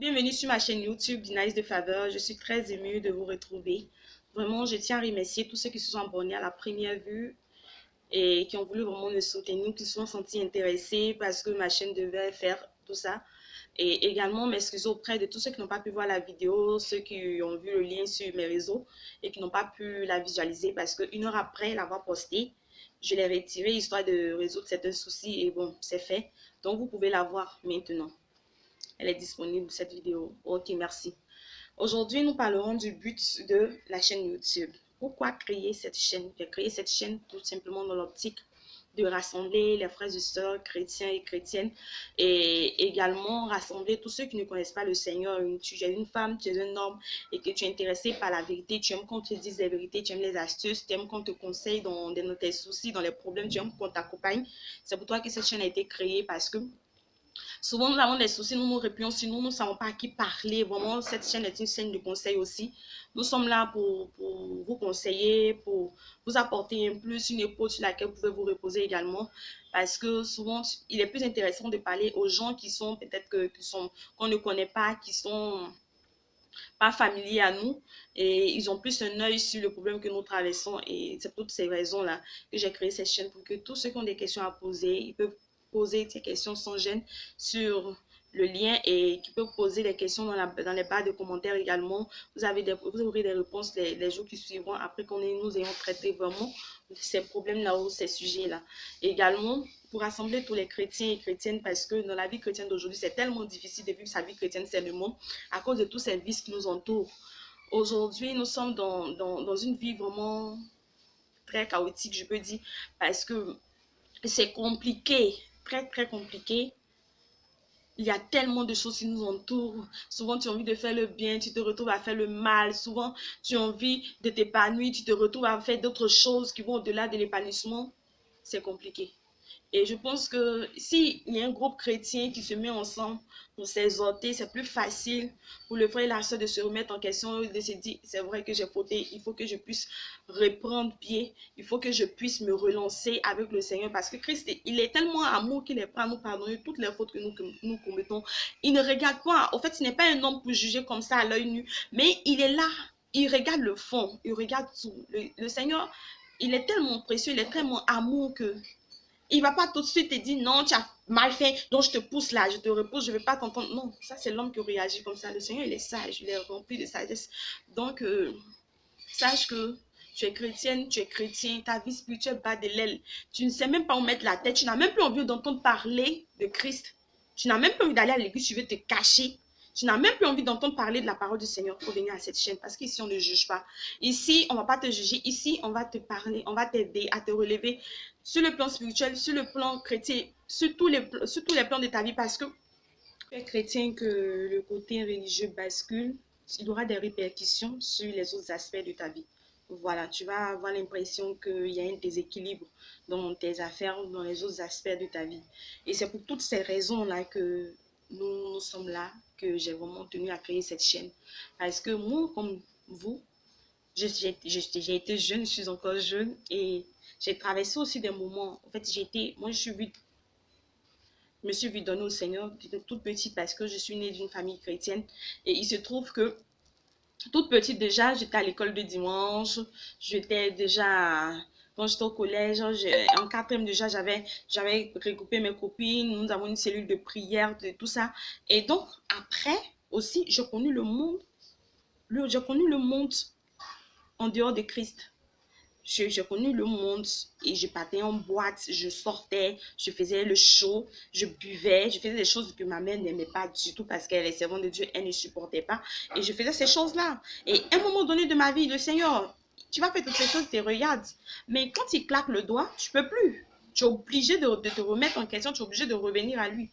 Bienvenue sur ma chaîne YouTube Dinaïs de Faveur. Je suis très émue de vous retrouver. Vraiment, je tiens à remercier tous ceux qui se sont abonnés à la première vue et qui ont voulu vraiment me soutenir, qui se sont sentis intéressés parce que ma chaîne devait faire tout ça. Et également m'excuser auprès de tous ceux qui n'ont pas pu voir la vidéo, ceux qui ont vu le lien sur mes réseaux et qui n'ont pas pu la visualiser parce qu'une heure après l'avoir postée, je l'ai retirée histoire de résoudre certains soucis et bon, c'est fait. Donc, vous pouvez la voir maintenant. Elle est disponible, cette vidéo. Ok, merci. Aujourd'hui, nous parlerons du but de la chaîne YouTube. Pourquoi créer cette chaîne? J'ai créé cette chaîne tout simplement dans l'optique de rassembler les frères et sœurs chrétiens et chrétiennes et également rassembler tous ceux qui ne connaissent pas le Seigneur. Tu es une femme, tu es un homme et que tu es intéressé par la vérité, tu aimes qu'on te dise les vérités, tu aimes les astuces, tu aimes qu'on te conseille dans tes soucis, dans les problèmes, tu aimes qu'on t'accompagne. C'est pour toi que cette chaîne a été créée parce que souvent, nous avons des soucis, nous nous replions sur nous, nous ne savons pas à qui parler. Vraiment, cette chaîne est une chaîne de conseil aussi. Nous sommes là pour vous conseiller, pour vous apporter un plus, une épaule sur laquelle vous pouvez vous reposer également. Parce que souvent, il est plus intéressant de parler aux gens qui sont peut-être qu'on ne connaît pas, qui sont pas familiers à nous et ils ont plus un œil sur le problème que nous traversons. Et c'est pour toutes ces raisons-là que j'ai créé cette chaîne pour que tous ceux qui ont des questions à poser, ils peuvent poser ces questions sans gêne sur le lien et qui peuvent poser des questions dans les barres de commentaires également. Vous aurez des réponses les jours qui suivront après nous ayons traité vraiment ces problèmes-là ou ces sujets-là. Également, pour rassembler tous les chrétiens et chrétiennes parce que dans la vie chrétienne d'aujourd'hui, c'est tellement difficile de vivre sa vie chrétienne, c'est le monde, à cause de tous ces vices qui nous entourent. Aujourd'hui, nous sommes dans une vie vraiment très chaotique, je peux dire, parce que c'est compliqué, très compliqué. Il y a tellement de choses qui nous entourent. Souvent, tu as envie de faire le bien, tu te retrouves à faire le mal. Souvent, tu as envie de t'épanouir, tu te retrouves à faire d'autres choses qui vont au-delà de l'épanouissement. C'est compliqué. Et je pense que s'il y a un groupe chrétien qui se met ensemble pour s'exhorter, c'est plus facile pour le frère et la soeur de se remettre en question, de se dire, c'est vrai que j'ai fauté, il faut que je puisse reprendre pied, il faut que je puisse me relancer avec le Seigneur. Parce que Christ, il est tellement amour qu'il est prêt à nous pardonner toutes les fautes que nous commettons. Il ne regarde pas, en fait, ce n'est pas un homme pour juger comme ça à l'œil nu, mais il est là, il regarde le fond, il regarde tout. Le Seigneur, il est tellement précieux, il est tellement amour que il ne va pas tout de suite te dire non, tu as mal fait, donc je te pousse là, je te repousse, je ne vais pas t'entendre. Non, ça c'est l'homme qui réagit comme ça. Le Seigneur, il est sage, il est rempli de sagesse. Donc, sache que tu es chrétienne, tu es chrétien, ta vie spirituelle bat de l'aile. Tu ne sais même pas où mettre la tête, tu n'as même plus envie d'entendre parler de Christ. Tu n'as même plus envie d'aller à l'église, tu veux te cacher. Tu n'as même plus envie d'entendre parler de la parole du Seigneur pour venir à cette chaîne parce qu'ici, on ne juge pas. Ici, on ne va pas te juger. Ici, on va te parler, on va t'aider à te relever sur le plan spirituel, sur le plan chrétien, sur tous les plans de ta vie parce que tu es chrétien que le côté religieux bascule, il y aura des répercussions sur les autres aspects de ta vie. Voilà, tu vas avoir l'impression qu'il y a un déséquilibre dans tes affaires, dans les autres aspects de ta vie. Et c'est pour toutes ces raisons-là que nous sommes là, que j'ai vraiment tenu à créer cette chaîne. Parce que moi, comme vous, j'ai été jeune, je suis encore jeune et j'ai traversé aussi des moments. En fait, moi, je me suis vue donner au Seigneur toute petite parce que je suis née d'une famille chrétienne. Et il se trouve que toute petite déjà, j'étais à l'école de dimanche. J'étais déjà, quand j'étais au collège, en quatrième déjà, j'avais regroupé mes copines. Nous avons une cellule de prière, de tout ça. Et donc, après aussi, j'ai connu le monde. J'ai connu le monde en dehors de Christ. J'ai connu le monde et je partais en boîte, je sortais, je faisais le show, je buvais, je faisais des choses que ma mère n'aimait pas du tout parce qu'elle est servante de Dieu, elle ne supportait pas. Et je faisais ces choses-là. Et à un moment donné de ma vie, le Seigneur, tu vas faire toutes ces choses, tu regardes. Mais quand il claque le doigt, tu ne peux plus. Tu es obligé de te remettre en question, tu es obligé de revenir à lui.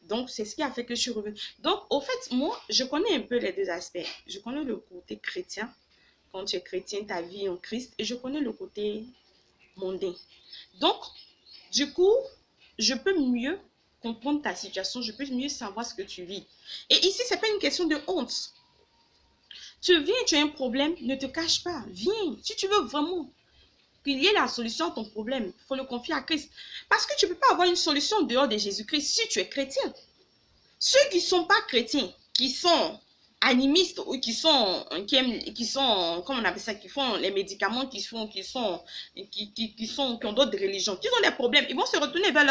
Donc, c'est ce qui a fait que je suis revenue. Donc, au fait, moi, je connais un peu les deux aspects. Je connais le côté chrétien. Quand tu es chrétien, ta vie en Christ. Et je connais le côté mondain. Donc, du coup, je peux mieux comprendre ta situation. Je peux mieux savoir ce que tu vis. Et ici, ce n'est pas une question de honte. Tu viens, tu as un problème, ne te cache pas. Viens. Si tu veux vraiment qu'il y ait la solution à ton problème, il faut le confier à Christ. Parce que tu ne peux pas avoir une solution dehors de Jésus-Christ si tu es chrétien. Ceux qui ne sont pas chrétiens, qui sont animistes ou qui sont, comment on appelle ça, qui font les médicaments, qui ont d'autres religions, qui ont des problèmes, ils vont se retourner vers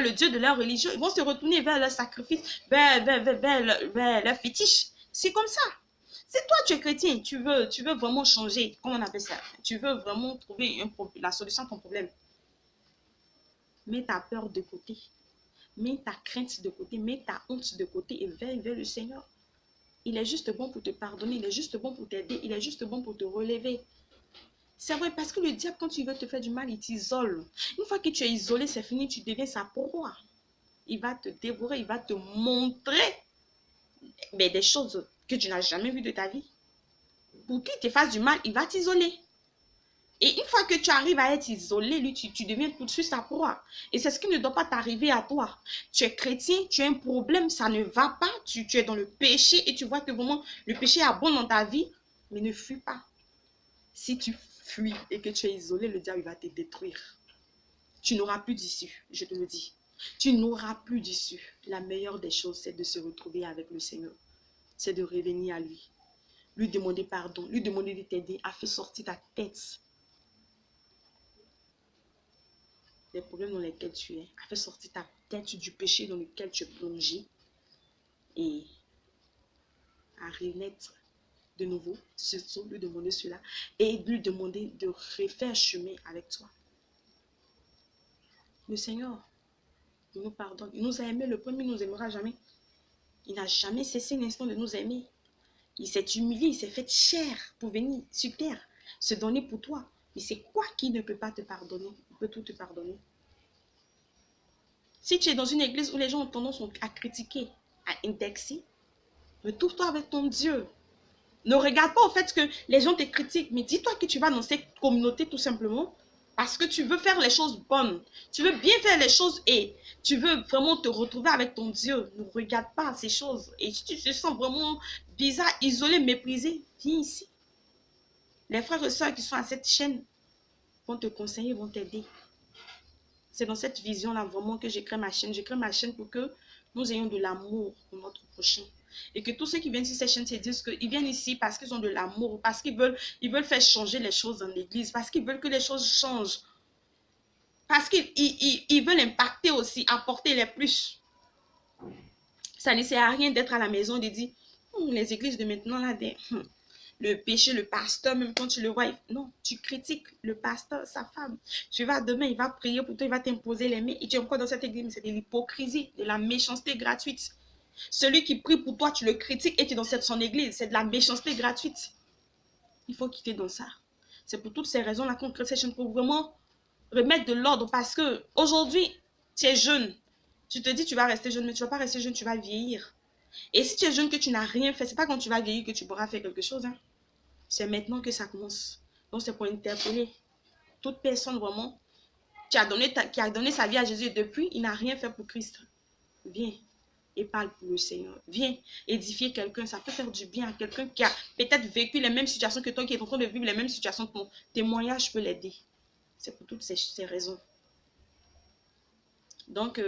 le Dieu de leur religion, ils vont se retourner vers leur sacrifice, vers leur fétiche. C'est comme ça. C'est toi, tu es chrétien, tu veux vraiment changer, comment on appelle ça, tu veux vraiment trouver la solution à ton problème. Mets ta peur de côté. Mets ta crainte de côté, mets ta honte de côté et veille vers le Seigneur. Il est juste bon pour te pardonner, il est juste bon pour t'aider, il est juste bon pour te relever. C'est vrai, parce que le diable, quand il veut te faire du mal, il t'isole. Une fois que tu es isolé, c'est fini, tu deviens sa proie. Il va te dévorer, il va te montrer des choses que tu n'as jamais vues de ta vie. Pour qu'il te fasse du mal, il va t'isoler. Et une fois que tu arrives à être isolé, lui, tu deviens tout de suite sa proie. Et c'est ce qui ne doit pas t'arriver à toi. Tu es chrétien, tu as un problème, ça ne va pas, tu es dans le péché et tu vois que vraiment le péché abonde dans ta vie, mais ne fuis pas. Si tu fuis et que tu es isolé, le diable va te détruire. Tu n'auras plus d'issue, je te le dis. Tu n'auras plus d'issue. La meilleure des choses, c'est de se retrouver avec le Seigneur. C'est de revenir à lui. Lui demander pardon, lui demander de t'aider à faire sortir ta tête des problèmes dans lesquels tu es, à faire sortir ta tête du péché dans lequel tu es plongé et à renaître de nouveau, surtout lui demander cela et lui demander de refaire chemin avec toi. Le Seigneur, il nous pardonne, il nous a aimés, le premier, il ne nous aimera jamais. Il n'a jamais cessé un instant de nous aimer. Il s'est humilié, il s'est fait chair pour venir sur terre, se donner pour toi. Mais c'est quoi qui ne peut pas te pardonner? Il peut tout te pardonner. Si tu es dans une église où les gens ont tendance à critiquer, à indexer, retrouve-toi avec ton Dieu. Ne regarde pas au fait que les gens te critiquent, mais dis-toi que tu vas dans cette communauté tout simplement parce que tu veux faire les choses bonnes. Tu veux bien faire les choses et tu veux vraiment te retrouver avec ton Dieu. Ne regarde pas ces choses. Et si tu te sens vraiment bizarre, isolé, méprisé, viens ici. Les frères et sœurs qui sont à cette chaîne vont te conseiller, vont t'aider. C'est dans cette vision-là vraiment que j'ai créé ma chaîne. J'ai créé ma chaîne pour que nous ayons de l'amour pour notre prochain. Et que tous ceux qui viennent sur cette chaîne se disent qu'ils viennent ici parce qu'ils ont de l'amour, parce qu'ils veulent faire changer les choses dans l'église, parce qu'ils veulent que les choses changent. Parce qu'ils veulent impacter aussi, apporter les plus. Ça ne sert à rien d'être à la maison et de dire, les églises de maintenant, là, le péché, le pasteur, même quand tu le vois, non, tu critiques le pasteur, sa femme. Tu vas demain, il va prier pour toi, il va t'imposer les mains. Et tu es encore dans cette église, c'est de l'hypocrisie, de la méchanceté gratuite. Celui qui prie pour toi, tu le critiques et tu es dans son église, c'est de la méchanceté gratuite. Il faut quitter dans ça. C'est pour toutes ces raisons-là qu'on crée cette chaîne pour vraiment remettre de l'ordre parce que aujourd'hui, tu es jeune. Tu te dis tu vas rester jeune, mais tu ne vas pas rester jeune, tu vas vieillir. Et si tu es jeune que tu n'as rien fait, ce n'est pas quand tu vas vieillir que tu pourras faire quelque chose. Hein. C'est maintenant que ça commence. Donc, c'est pour interpeller toute personne vraiment qui a donné sa vie à Jésus et depuis, il n'a rien fait pour Christ. Viens et parle pour le Seigneur. Viens édifier quelqu'un. Ça peut faire du bien à quelqu'un qui a peut-être vécu les mêmes situations que toi, qui est en train de vivre les mêmes situations. Ton témoignage peut l'aider. C'est pour toutes ces raisons. Donc,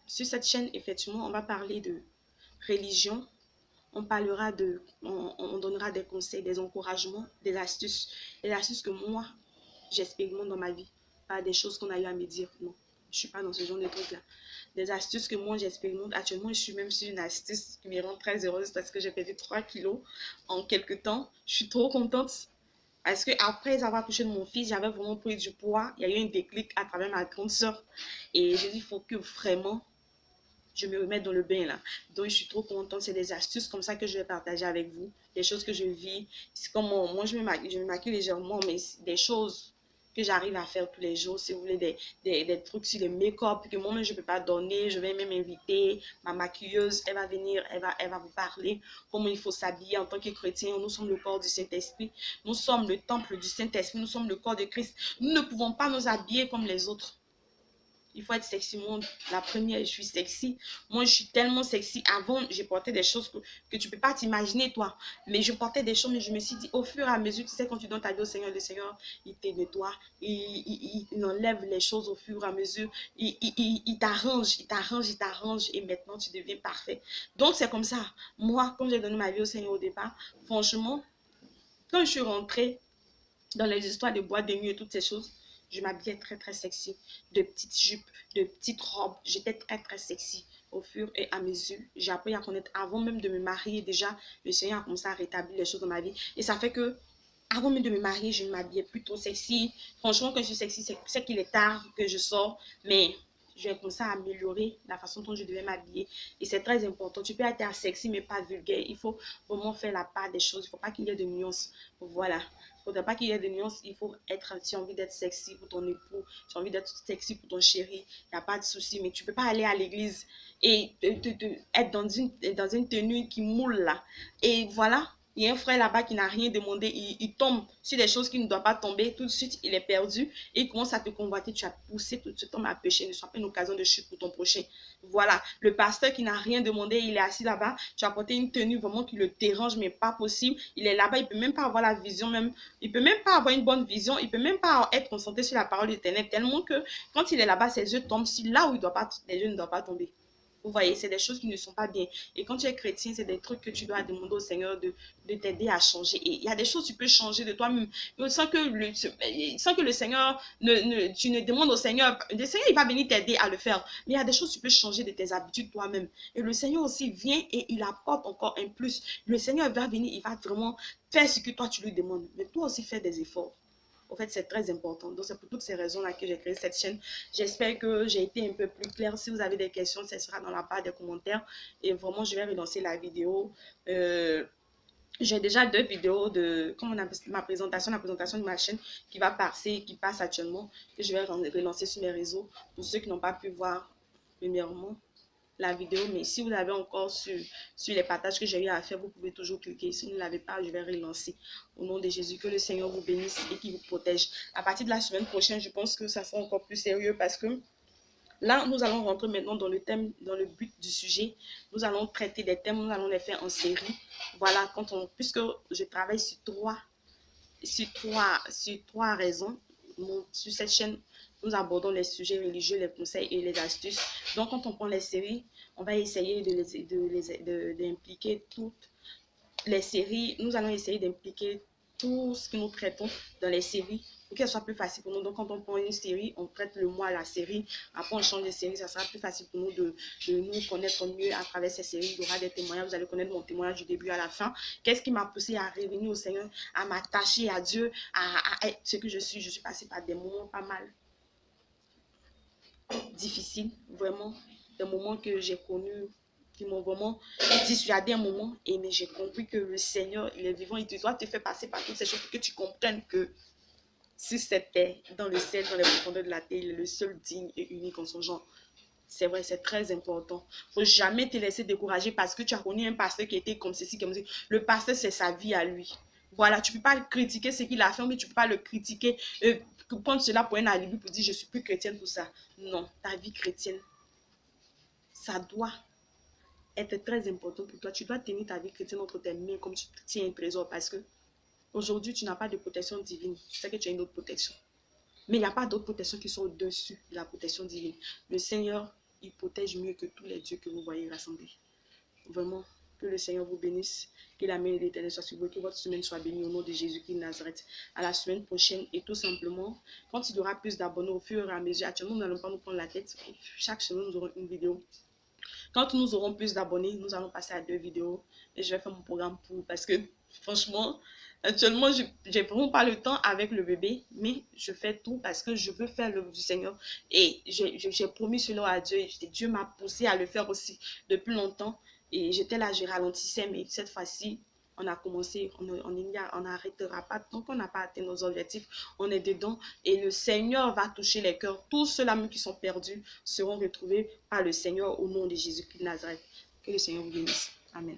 sur cette chaîne, effectivement, on va parler de religion. On parlera on donnera des conseils, des encouragements, des astuces. Les astuces que moi, j'expérimente dans ma vie. Pas des choses qu'on a eu à me dire. Non, je ne suis pas dans ce genre de trucs-là. Des astuces que moi, j'expérimente. Actuellement, je suis même sur une astuce qui me rend très heureuse parce que j'ai perdu 3 kilos en quelques temps. Je suis trop contente. Parce qu'après avoir accouché de mon fils, j'avais vraiment pris du poids. Il y a eu un déclic à travers ma grande soeur. Et j'ai dit, il faut que vraiment je me remets dans le bain là. Donc, je suis trop contente. C'est des astuces comme ça que je vais partager avec vous. Des choses que je vis. C'est comme moi, je me maquille légèrement, mais des choses que j'arrive à faire tous les jours. Si vous voulez, des trucs sur le make-up que moi-même, je ne peux pas donner. Je vais même inviter ma maquilleuse. Elle va venir, elle va vous parler comment il faut s'habiller en tant que chrétien. Nous sommes le corps du Saint-Esprit. Nous sommes le temple du Saint-Esprit. Nous sommes le corps de Christ. Nous ne pouvons pas nous habiller comme les autres. Il faut être sexy. Moi, la première, je suis sexy. Moi, je suis tellement sexy. Avant, je portais des choses que tu ne peux pas t'imaginer, toi. Mais je portais des choses, mais je me suis dit, au fur et à mesure, tu sais, quand tu donnes ta vie au Seigneur, le Seigneur, il te nettoie. Il enlève les choses au fur et à mesure. Il t'arrange, il t'arrange, il t'arrange. Et maintenant, tu deviens parfait. Donc, c'est comme ça. Moi, quand j'ai donné ma vie au Seigneur au départ, franchement, quand je suis rentrée dans les histoires de boîte de nuit et toutes ces choses, je m'habillais très très sexy, de petites jupes, de petites robes. J'étais très très sexy au fur et à mesure. J'ai appris à connaître avant même de me marier. Déjà, le Seigneur a commencé à rétablir les choses dans ma vie. Et ça fait que, avant même de me marier, je m'habillais plutôt sexy. Franchement, quand je suis sexy, c'est qu'il est tard que je sors. Mais je vais commencer à améliorer la façon dont je devais m'habiller. Et c'est très important. Tu peux être sexy, mais pas vulgaire. Il faut vraiment faire la part des choses. Il ne faut pas qu'il y ait de nuances. Voilà. Il ne faudrait pas qu'il y ait de nuances. Il faut être, tu as envie d'être sexy pour ton époux, tu as envie d'être sexy pour ton chéri, il n'y a pas de souci. Mais tu ne peux pas aller à l'église et être dans une tenue qui moule là. Et voilà, il y a un frère là-bas qui n'a rien demandé, il tombe sur des choses qui ne doivent pas tomber, tout de suite il est perdu et il commence à te convoiter, tu as poussé tout de suite à pécher, ne soit pas une occasion de chute pour ton prochain. Voilà, le pasteur qui n'a rien demandé, il est assis là-bas, tu as porté une tenue vraiment qui le dérange, mais pas possible, il est là-bas, il ne peut même pas avoir la vision, même, il ne peut même pas avoir une bonne vision, il ne peut même pas être concentré sur la parole d'éternel, tellement que quand il est là-bas, ses yeux tombent sur là où les yeux ne doivent pas tomber. Vous voyez, c'est des choses qui ne sont pas bien. Et quand tu es chrétien, c'est des trucs que tu dois demander au Seigneur de t'aider à changer. Et il y a des choses que tu peux changer de toi-même sans que le Seigneur, tu ne demandes au Seigneur. Le Seigneur, il va venir t'aider à le faire. Mais il y a des choses que tu peux changer de tes habitudes toi-même. Et le Seigneur aussi vient et il apporte encore un plus. Le Seigneur va venir, il va vraiment faire ce que toi, tu lui demandes. Mais toi aussi, fais des efforts. En fait, c'est très important. Donc, c'est pour toutes ces raisons-là que j'ai créé cette chaîne. J'espère que j'ai été un peu plus claire. Si vous avez des questions, ce sera dans la barre des commentaires. Et vraiment, je vais relancer la vidéo. J'ai déjà 2 vidéos de comment on appelle la présentation de ma chaîne qui va passer, qui passe actuellement, que je vais relancer sur mes réseaux. Pour ceux qui n'ont pas pu voir, premièrement, la vidéo, mais si vous l'avez encore sur les partages que j'ai eu à faire, vous pouvez toujours cliquer. Si vous ne l'avez pas, je vais relancer. Au nom de Jésus, que le Seigneur vous bénisse et qu'il vous protège. À partir de la semaine prochaine, je pense que ça sera encore plus sérieux parce que là, nous allons rentrer maintenant dans le thème, dans le but du sujet. Nous allons traiter des thèmes, nous allons les faire en série. Voilà, puisque je travaille sur trois raisons. Sur cette chaîne, nous abordons les sujets religieux, les conseils et les astuces. Donc, quand on prend les séries, on va essayer d'impliquer toutes les séries. Nous allons essayer d'impliquer tout ce que nous traitons dans les séries pour qu'elle soit plus facile pour nous. Donc, quand on prend une série, on traite le mois, la série. Après, on change de série. Ça sera plus facile pour nous de nous connaître mieux à travers ces séries. Il y aura des témoignages. Vous allez connaître mon témoignage du début à la fin. Qu'est-ce qui m'a poussé à revenir au Seigneur, à m'attacher à Dieu, à être ce que je suis. Je suis passée par des moments pas mal difficiles, vraiment. Des moments que j'ai connus qui m'ont vraiment dissuadé un moment. Mais j'ai compris que le Seigneur, il est vivant. Il doit te faire passer par toutes ces choses pour que tu comprennes que si c'était dans le ciel, dans les profondeurs de la terre, il est le seul digne et unique en son genre. C'est vrai, c'est très important. Il ne faut jamais te laisser décourager parce que tu as connu un pasteur qui était comme ceci, comme ça. Le pasteur, c'est sa vie à lui. Voilà, tu ne peux pas critiquer ce qu'il a fait, mais tu ne peux pas le critiquer, prendre cela pour un alibi pour dire je ne suis plus chrétienne pour ça. Non, ta vie chrétienne, ça doit être très important pour toi. Tu dois tenir ta vie chrétienne entre tes mains comme tu tiens un trésor parce que aujourd'hui, tu n'as pas de protection divine. Tu sais que tu as une autre protection. Mais il n'y a pas d'autres protections qui sont au-dessus de la protection divine. Le Seigneur, il protège mieux que tous les dieux que vous voyez rassemblés. Vraiment, que le Seigneur vous bénisse, que la main de l'Éternel soit sur vous, que votre semaine soit bénie au nom de Jésus-Christ de Nazareth. À la semaine prochaine et tout simplement, quand il y aura plus d'abonnés au fur et à mesure, actuellement, nous n'allons pas nous prendre la tête. Chaque semaine, nous aurons une vidéo. Quand nous aurons plus d'abonnés, nous allons passer à 2 vidéos et je vais faire mon programme pour parce que franchement, actuellement, je n'ai vraiment pas le temps avec le bébé, mais je fais tout parce que je veux faire l'œuvre du Seigneur et j'ai promis cela à Dieu et Dieu m'a poussé à le faire aussi depuis longtemps et j'étais là, je ralentissais, mais cette fois-ci, on a commencé, on n'arrêtera pas tant qu'on n'a pas atteint nos objectifs, on est dedans et le Seigneur va toucher les cœurs. Tous ceux-là même qui sont perdus seront retrouvés par le Seigneur au nom de Jésus-Christ de Nazareth. Que le Seigneur vous bénisse. Amen.